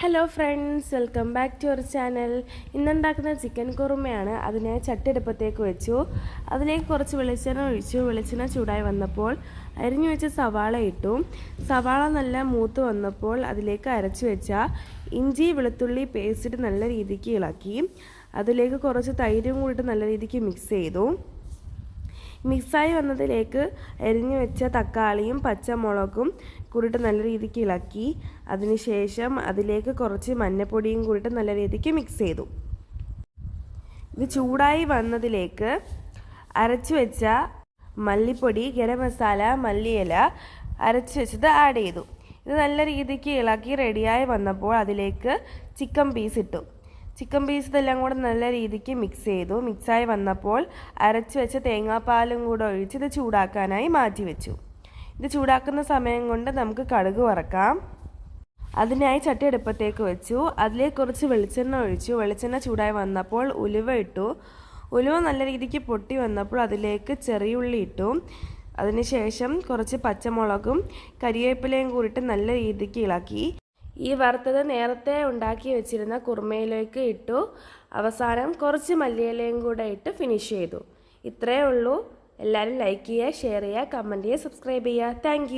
Hello friends, welcome back to our channel. ഇന്നുണ്ടാക്കുന്ന chicken കുറുമയാണ്. അതിനെ ചട്ടിയടുപ്പത്തേക്ക് വെച്ചു. അതിലേക്ക് കുറച്ച് വെളിച്ചെണ്ണ ഒഴിച്ചു. വെളിച്ചെണ്ണ ചൂടായി വന്നപ്പോൾ അരിഞ്ഞു വെച്ച സവാള ഇട്ടു. സവാള നല്ല മൂത്ത് വന്നപ്പോൾ അതിലേക്ക് അരച്ചു വെച്ച ഇഞ്ചി വെളുത്തുള്ളി പേസ്റ്റ് നല്ല രീതിക്ക് ഇളക്കി. അതിലേക്ക് കുറച്ച് തൈരും കൂടിയിട്ട് നല്ല രീതിക്ക് മിക്സ് ചെയ്തു. മിക്സായി വന്നതിലേക്ക് അരിഞ്ഞു വെച്ച തക്കാളിയും പച്ചമുളകും കൂടിയിട്ട് നല്ല രീതിക്ക് ഇളക്കി. അതിനുശേഷം അതിലേക്ക് കുറച്ച് മഞ്ഞൾപ്പൊടിയും കൂടിയിട്ട് നല്ല രീതിക്ക് മിക്സ് ചെയ്തു. ഇത് ചൂടായി വന്നതിലേക്ക് അരച്ചു വെച്ച മല്ലിപ്പൊടി, ഗരം മസാല, മല്ലിയില അരച്ചു വെച്ചത് ആഡ് ചെയ്തു. ഇത് നല്ല രീതിക്ക് ഇളക്കി റെഡിയായി വന്നപ്പോൾ അതിലേക്ക് ചിക്കൻ പീസ് ഇട്ടു. ചിക്കൻ പീസ് ഇതെല്ലാം കൂടെ നല്ല രീതിക്ക് മിക്സ് ചെയ്തു. മിക്സായി വന്നപ്പോൾ അരച്ചു വെച്ച തേങ്ങാപ്പാലും കൂടെ ഒഴിച്ച് ഇത് ചൂടാക്കാനായി മാറ്റി വെച്ചു. ഇത് ചൂടാക്കുന്ന സമയം കൊണ്ട് നമുക്ക് കടുക് വറക്കാം. അതിനായി ചട്ടി അടുപ്പത്തേക്ക് വെച്ചു. അതിലേക്ക് കുറച്ച് വെളിച്ചെണ്ണ ഒഴിച്ചു. വെളിച്ചെണ്ണ ചൂടായി വന്നപ്പോൾ ഉലുവ ഇട്ടു. ഉലുവ നല്ല രീതിക്ക് പൊട്ടി വന്നപ്പോൾ അതിലേക്ക് ചെറിയുള്ളി ഇട്ടു. അതിനുശേഷം കുറച്ച് പച്ചമുളകും കരിവേപ്പിലയും കൂടിയിട്ട് നല്ല രീതിക്ക് ഇളക്കി. ഈ വറുത്തത് നേരത്തെ ഉണ്ടാക്കി വെച്ചിരുന്ന കുറുമയിലേക്ക് ഇട്ടു. അവസാനം കുറച്ച് മല്ലിയിലയും കൂടെ ഇട്ട് ഫിനിഷ് ചെയ്തു. ഇത്രയേ ഉള്ളൂ. എല്ലാവരും ലൈക്ക് ചെയ്യുക, ഷെയർ ചെയ്യുക, കമൻറ്റ് ചെയ്യുക, സബ്സ്ക്രൈബ് ചെയ്യുക. താങ്ക്